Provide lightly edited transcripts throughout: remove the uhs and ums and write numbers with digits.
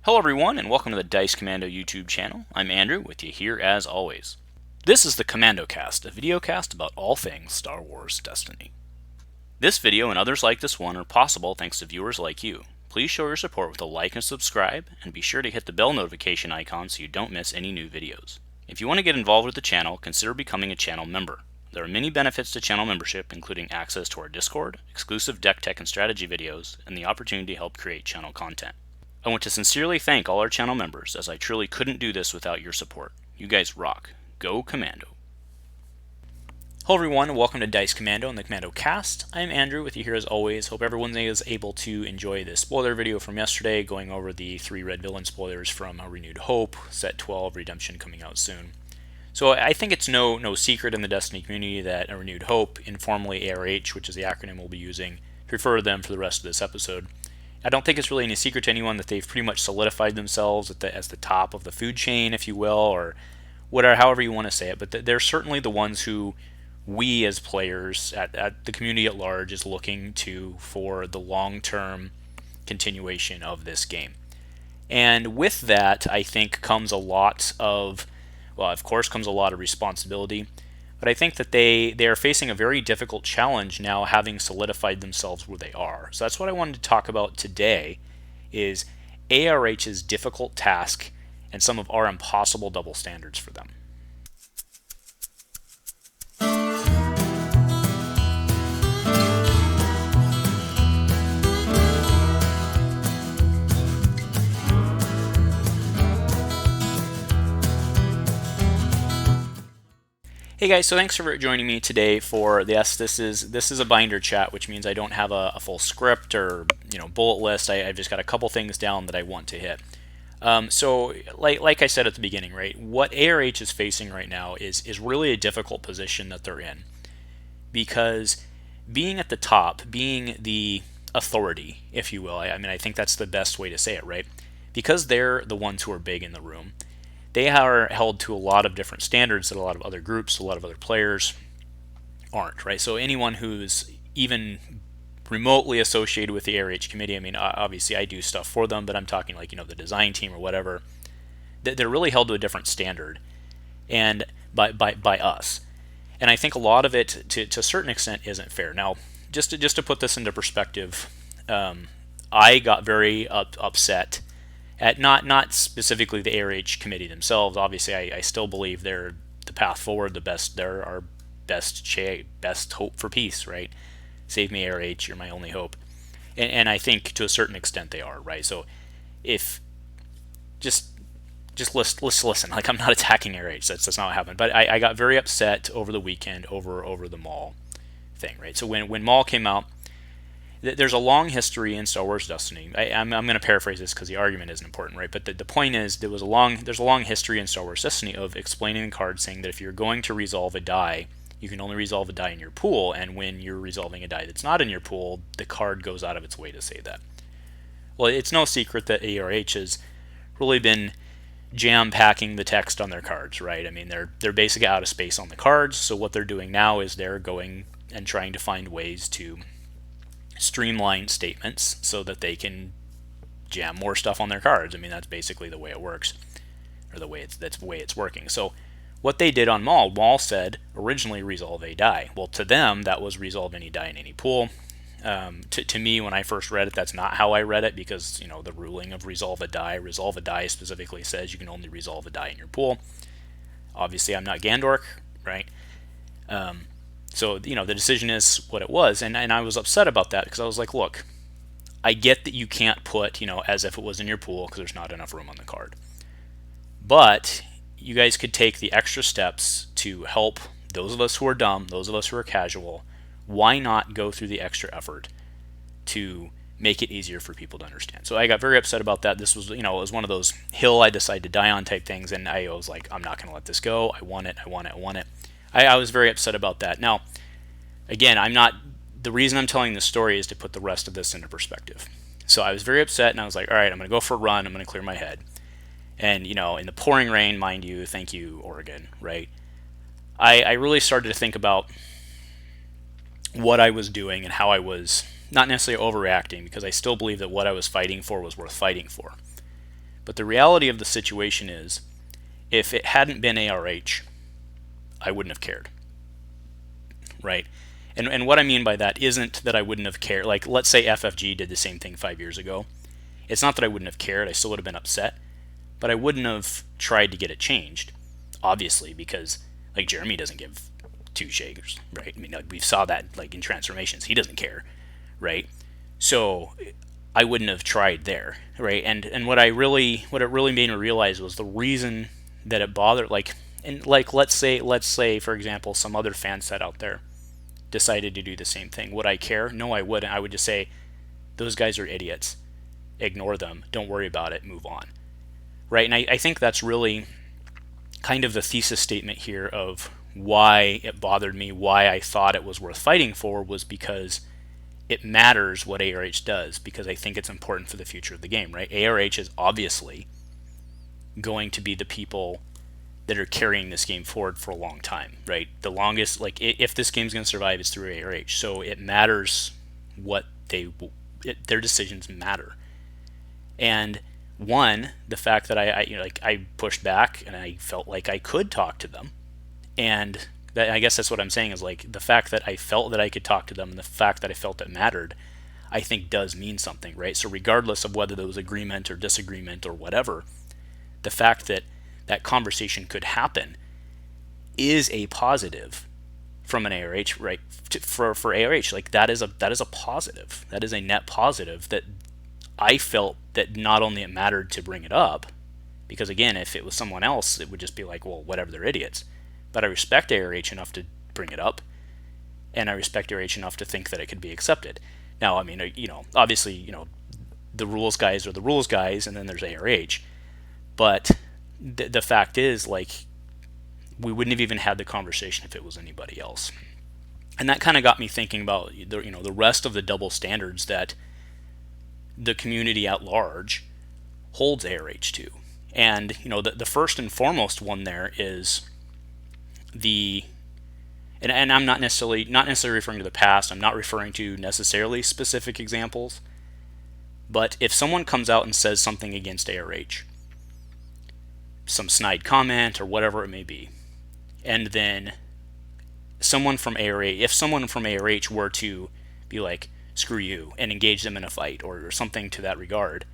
Hello everyone, and welcome to the Dice Commando YouTube channel. I'm Andrew, with you here as always. This is the Commando Cast, a video cast about all things Star Wars Destiny. This video and others like this one are possible thanks to viewers like you. Please show your support with a like and subscribe, and be sure to hit the bell notification icon so you don't miss any new videos. If you want to get involved with the channel, consider becoming a channel member. There are many benefits to channel membership, including access to our Discord, exclusive deck tech and strategy videos, and the opportunity to help create channel content. I want to sincerely thank all our channel members, as I truly couldn't do this without your support. You guys rock. Go Commando. Hello everyone, and welcome to Dice Commando and the Commando Cast. I'm Andrew, with you here as always. Hope everyone is able to enjoy this spoiler video from yesterday, going over the 3 red villain spoilers from A Renewed Hope, Set 12, Redemption coming out soon. So I think it's no secret in the Destiny community that A Renewed Hope, informally ARH, which is the acronym we'll be using, refer to them for the rest of this episode. I don't think it's really any secret to anyone that they've pretty much solidified themselves as the top of the food chain, if you will, or whatever, however you want to say it. But they're certainly the ones who we as players at the community at large is looking to for the long-term continuation of this game. And with that, I think comes a lot of, well, of course comes a lot of responsibility. But I think that they are facing a very difficult challenge now, having solidified themselves where they are. So that's what I wanted to talk about today, is ARH's difficult task and some of our impossible double standards for them. Hey guys, so thanks for joining me today for this. This is a binder chat, which means I don't have a full script or bullet list. I've just got a couple things down that I want to hit. So like I said at the beginning, right? What ARH is facing right now is really a difficult position that they're in, because being at the top, being the authority, if you will. I mean, I think that's the best way to say it, right? Because they're the ones who are big in the room. They are held to a lot of different standards that a lot of other groups, a lot of other players aren't, right? So anyone who's even remotely associated with the ARH committee, I mean, obviously I do stuff for them, but I'm talking like, the design team or whatever, they're really held to a different standard and by us. And I think a lot of it, to a certain extent, isn't fair. Now, just to put this into perspective, I got very upset at not specifically the ARH committee themselves. Obviously, I still believe they're the path forward, they're our best hope for peace, right? Save me, ARH, you're my only hope. And I think to a certain extent they are, right? So if just listen, like, I'm not attacking ARH, that's not what happened. But I got very upset over the weekend over the Maul thing, right? So when Maul came out, there's a long history in Star Wars Destiny. I'm going to paraphrase this because the argument isn't important, right? But the point is, there's a long history in Star Wars Destiny of explaining the card, saying that if you're going to resolve a die, you can only resolve a die in your pool, and when you're resolving a die that's not in your pool, the card goes out of its way to say that. Well, it's no secret that ARH has really been jam-packing the text on their cards, right? I mean, they're basically out of space on the cards, so what they're doing now is they're going and trying to find ways to streamline statements so that they can jam more stuff on their cards. I mean, that's basically the way it works, or that's the way it's working. So what they did on Maul said originally resolve a die. Well, to them, that was resolve any die in any pool. To me, when I first read it, that's not how I read it, because the ruling of resolve a die specifically says you can only resolve a die in your pool. Obviously, I'm not Gandork, right? So, the decision is what it was, and I was upset about that, because I was like, look, I get that you can't put, as if it was in your pool, because there's not enough room on the card. But you guys could take the extra steps to help those of us who are dumb, those of us who are casual. Why not go through the extra effort to make it easier for people to understand? So I got very upset about that. This was, it was one of those hill I decided to die on type things, and I was like, I'm not going to let this go. I want it. I was very upset about that. Now, again, the reason I'm telling this story is to put the rest of this into perspective. So I was very upset, and I was like, all right, I'm going to go for a run. I'm going to clear my head. And, in the pouring rain, mind you, thank you, Oregon, right? I really started to think about what I was doing and how I was not necessarily overreacting, because I still believe that what I was fighting for was worth fighting for. But the reality of the situation is, if it hadn't been ARH, I wouldn't have cared, right? And what I mean by that isn't that I wouldn't have cared. Like, let's say FFG did the same thing 5 years ago. It's not that I wouldn't have cared. I still would have been upset. But I wouldn't have tried to get it changed, obviously, because, like, Jeremy doesn't give two shakers, right? I mean, like, we saw that, like, in Transformations. He doesn't care, right? So I wouldn't have tried there, right? And what it really made me realize was the reason that it bothered, like, and like, let's say, for example, some other fan set out there decided to do the same thing. Would I care? No, I wouldn't. I would just say, those guys are idiots. Ignore them. Don't worry about it. Move on. Right? And I think that's really kind of the thesis statement here of why it bothered me, why I thought it was worth fighting for, was because it matters what ARH does, because I think it's important for the future of the game, right? ARH is obviously going to be the people that are carrying this game forward for a long time, right? The longest, like, if this game's going to survive, it's through ARH. So it matters what their decisions matter. And one, the fact that I pushed back and I felt like I could talk to them, and that, I guess that's what I'm saying, is like the fact that I felt that I could talk to them and the fact that I felt it mattered, I think does mean something, right? So regardless of whether there was agreement or disagreement or whatever, the fact that that conversation could happen is a positive from an ARH, right? For ARH, like, that is a positive. That is a net positive that I felt that not only it mattered to bring it up, because again, if it was someone else, it would just be like, well, whatever, they're idiots. But I respect ARH enough to bring it up, and I respect ARH enough to think that it could be accepted. Now, I mean, obviously, the rules guys are the rules guys, and then there's ARH. But the fact is, like, we wouldn't have even had the conversation if it was anybody else. And that kind of got me thinking about the rest of the double standards that the community at large holds ARH to. And the first and foremost one there is and I'm not necessarily referring to the past. I'm not referring to necessarily specific examples. But if someone comes out and says something against ARH, some snide comment or whatever it may be, and then if someone from ARH were to be like, screw you, and engage them in a fight or something to that regard,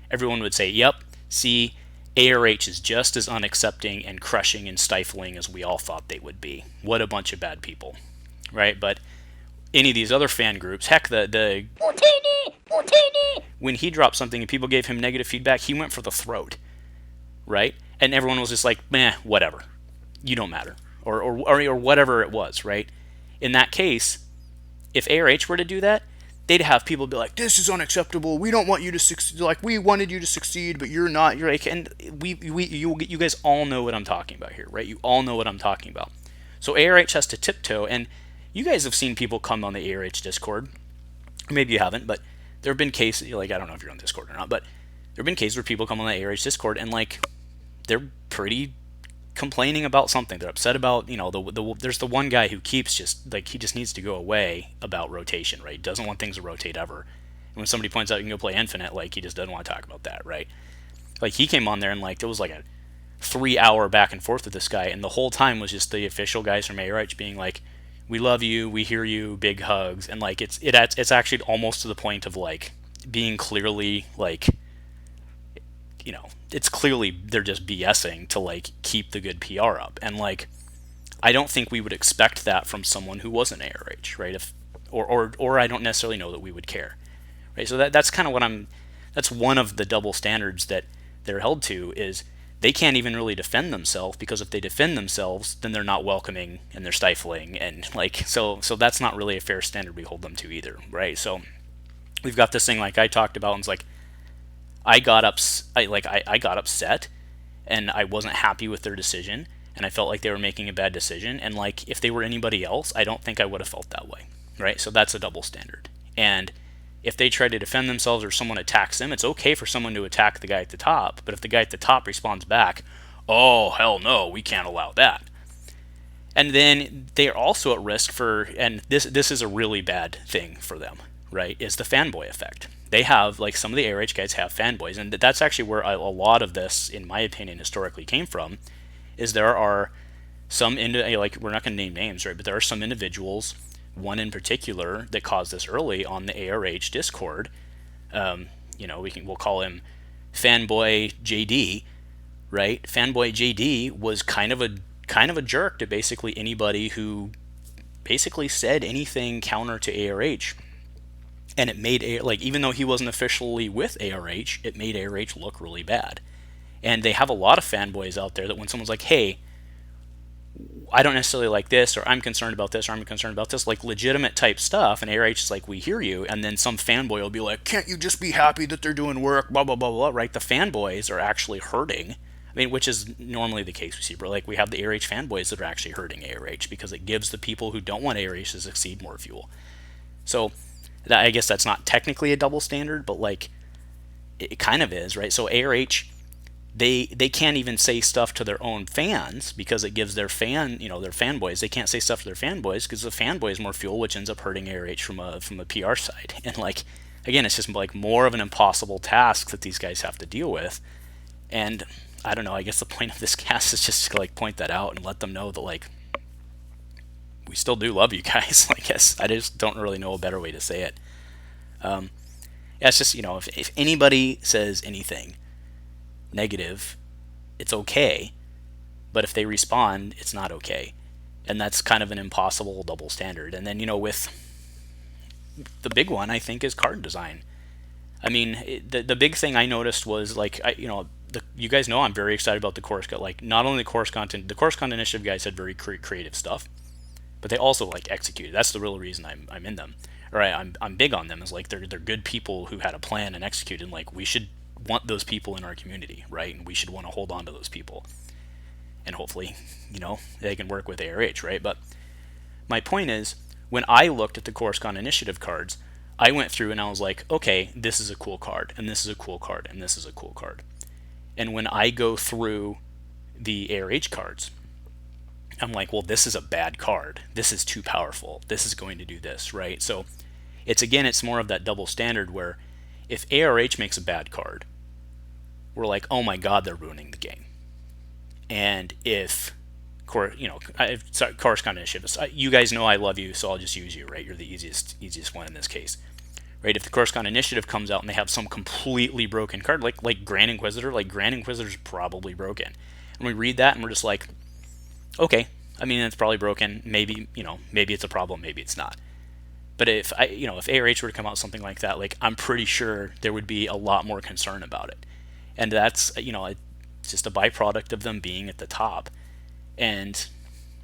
everyone would say, yep, see, ARH is just as unaccepting and crushing and stifling as we all thought they would be. What a bunch of bad people, right? But any of these other fan groups, heck, the when he dropped something and people gave him negative feedback, he went for the throat, right? And everyone was just like, meh, whatever, you don't matter, or whatever it was, right? In that case, if ARH were to do that, they'd have people be like, this is unacceptable, we don't want you to succeed, like, we wanted you to succeed, but you're not, you're like, and you guys all know what I'm talking about here, right? You all know what I'm talking about. So ARH has to tiptoe, and you guys have seen people come on the ARH Discord, or maybe you haven't, but there have been cases, like, I don't know if you're on Discord or not, but there have been cases where people come on the ARH Discord, and, like, they're pretty complaining about something. They're upset about, there's the one guy who keeps just, like, he just needs to go away about rotation, right? Doesn't want things to rotate ever. And when somebody points out you can go play Infinite, like, he just doesn't want to talk about that, right? Like, he came on there and, like, there was like a 3-hour back and forth with this guy, and the whole time was just the official guys from ARH being like, we love you, we hear you, big hugs, and, like, it's actually almost to the point of, like, being clearly, like, it's clearly they're just BSing to, like, keep the good PR up. And, like, I don't think we would expect that from someone who wasn't ARH, right? Or I don't necessarily know that we would care, right? So that's kind of that's one of the double standards that they're held to, is they can't even really defend themselves, because if they defend themselves, then they're not welcoming and they're stifling, and, like, so that's not really a fair standard we hold them to either, right? So we've got this thing, like I talked about, and it's like, I got upset, and I wasn't happy with their decision, and I felt like they were making a bad decision, and, like, if they were anybody else, I don't think I would have felt that way, right? So that's a double standard. And if they try to defend themselves or someone attacks them, it's okay for someone to attack the guy at the top, but if the guy at the top responds back, oh, hell no, we can't allow that. And then they're also at risk for, and this is a really bad thing for them, right, is the fanboy effect. They have, like, some of the ARH guys have fanboys, and that's actually where a lot of this, in my opinion, historically came from, is there are some, like, we're not going to name names, right, but there are some individuals, one in particular, that caused this early on the ARH Discord. We'll call him Fanboy JD, right? Fanboy JD was kind of a jerk to basically anybody who basically said anything counter to ARH. And it made, like, even though he wasn't officially with ARH, it made ARH look really bad. And they have a lot of fanboys out there that when someone's like, hey, I don't necessarily like this, or I'm concerned about this, or I'm concerned about this, like legitimate type stuff, and ARH is like, we hear you, and then some fanboy will be like, can't you just be happy that they're doing work, blah, blah, blah, blah, right? The fanboys are actually hurting. I mean, which is normally the case we see, but like we have the ARH fanboys that are actually hurting ARH because it gives the people who don't want ARH to succeed more fuel. So I guess that's not technically a double standard, but like it kind of is, right? So ARH, they can't even say stuff to their own fans because it gives their their fanboys, they can't say stuff to their fanboys because the fanboys more fuel, which ends up hurting ARH from a PR side. And like, again, it's just like more of an impossible task that these guys have to deal with. And I don't know, I guess the point of this cast is just to like point that out and let them know that like we still do love you guys. I guess I just don't really know a better way to say it. It's just, if anybody says anything negative, it's okay, but if they respond, it's not okay. And that's kind of an impossible double standard. And then, with the big one, I think, is card design. I mean, the big thing I noticed was like, you guys know I'm very excited about the course. Like, not only the course content initiative guys had very creative stuff, but they also like executed. That's the real reason I'm in them. Or I'm big on them. Is like they're good people who had a plan and executed. And like we should want those people in our community, right? And we should want to hold on to those people. And hopefully, they can work with ARH, right? But my point is, when I looked at the CourseCon initiative cards, I went through and I was like, okay, this is a cool card, and this is a cool card, and this is a cool card. And when I go through the ARH cards, I'm like, well, this is a bad card. This is too powerful. This is going to do this, right? So it's more of that double standard where if ARH makes a bad card, we're like, oh my God, they're ruining the game. And if, correspondent initiatives, you guys know I love you, so I'll just use you, right? You're the easiest one in this case, right? If the correspondent initiative comes out and they have some completely broken card, like Grand Inquisitor, Grand Inquisitor's probably broken, and we read that and we're just like, okay, I mean, it's probably broken. Maybe it's a problem, maybe it's not. But if ARH were to come out with something like that, like I'm pretty sure there would be a lot more concern about it. And that's, it's just a byproduct of them being at the top. And,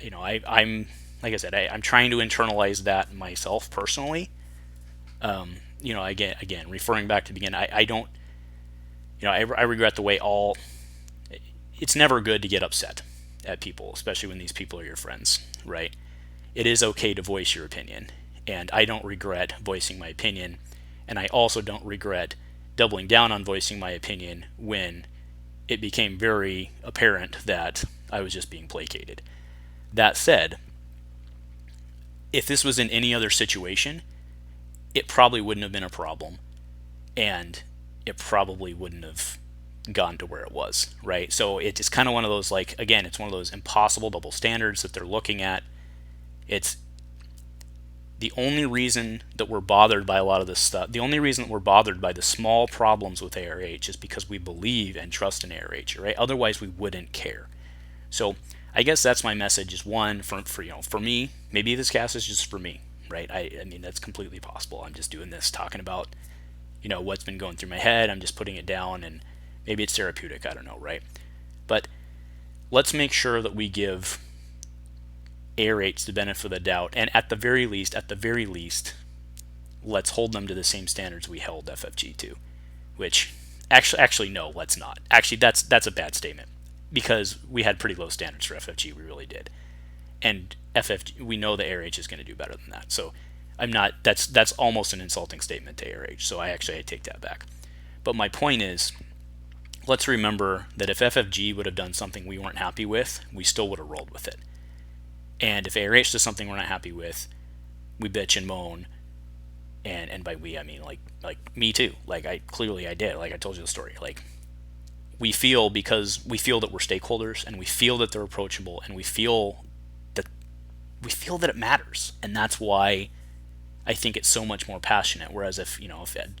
I'm like I said, I'm trying to internalize that myself personally. Again, referring back to the beginning, I don't, I regret the way it's never good to get upset at people, especially when these people are your friends, right? It is okay to voice your opinion, and I don't regret voicing my opinion, and I also don't regret doubling down on voicing my opinion when it became very apparent that I was just being placated. That said, if this was in any other situation, it probably wouldn't have been a problem, and it probably wouldn't have gone to where it was, right? So it's kind of one of those, like, again, it's one of those impossible double standards that they're looking at. It's the only reason that we're bothered by a lot of this stuff, the only reason that we're bothered by the small problems with ARH is because we believe and trust in ARH, right? Otherwise we wouldn't care. So I guess that's my message, is one, for me, maybe this cast is just for me, right? I mean, that's completely possible. I'm just doing this, talking about, what's been going through my head. I'm just putting it down, and maybe it's therapeutic, I don't know, right? But let's make sure that we give ARH the benefit of the doubt, and at the very least, let's hold them to the same standards we held FFG to. Which, actually, no, let's not. Actually, that's a bad statement, because we had pretty low standards for FFG, we really did. And FFG, we know the ARH is going to do better than that. So that's almost an insulting statement to ARH. So I take that back. But my point is, let's remember that if FFG would have done something we weren't happy with, we still would have rolled with it. And if ARH does something we're not happy with, we bitch and moan, and by we I mean like me too. Like I did. Like I told you the story. Like because we feel that we're stakeholders, and we feel that they're approachable, and we feel that it matters, and that's why I think it's so much more passionate. Whereas if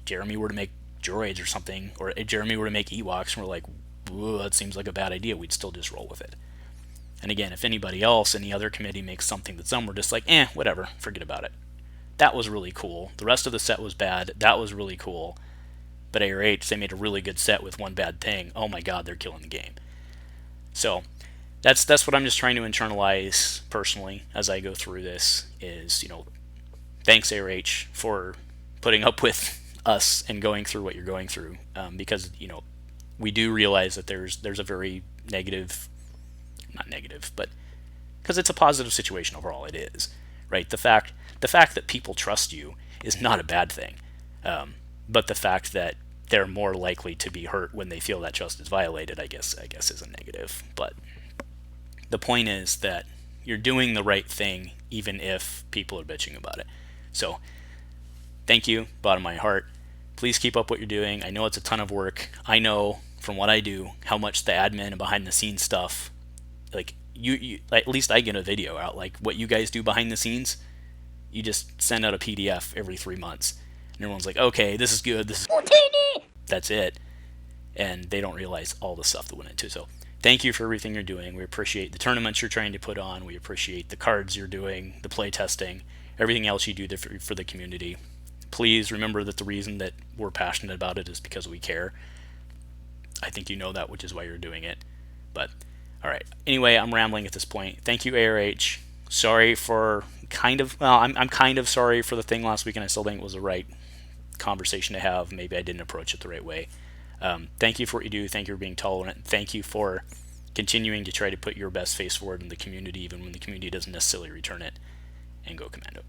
Jeremy were to make droids or something, or if Jeremy were to make Ewoks, and we're like, "Whoa, that seems like a bad idea," we'd still just roll with it. And again, if anybody else, any other committee makes something that some were just like, whatever, forget about it. That was really cool. The rest of the set was bad. That was really cool. But ARH, they made a really good set with one bad thing. Oh my god, they're killing the game. So that's what I'm just trying to internalize personally as I go through this is, thanks ARH for putting up with us and going through what you're going through, because we do realize that there's a very negative, not negative, but because it's a positive situation overall, it is, right? The fact that people trust you is not a bad thing, but the fact that they're more likely to be hurt when they feel that trust is violated, I guess is a negative. But the point is that you're doing the right thing even if people are bitching about it. So thank you, bottom of my heart. Please keep up what you're doing. I know it's a ton of work. I know from what I do how much the admin and behind the scenes stuff, like you at least I get a video out, like what you guys do behind the scenes. You just send out a PDF every 3 months, and everyone's like, okay, this is good, that's it, and they don't realize all the stuff that went into. So thank you for everything you're doing. We appreciate the tournaments you're trying to put on. We appreciate the cards you're doing, the play testing, everything else you do for the community. Please remember that the reason that we're passionate about it is because we care. I think you know that, which is why you're doing it. But all right. Anyway, I'm rambling at this point. Thank you, ARH. Sorry for I'm kind of sorry for the thing last week, and I still think it was the right conversation to have. Maybe I didn't approach it the right way. Thank you for what you do. Thank you for being tolerant. Thank you for continuing to try to put your best face forward in the community, even when the community doesn't necessarily return it. And go Commando.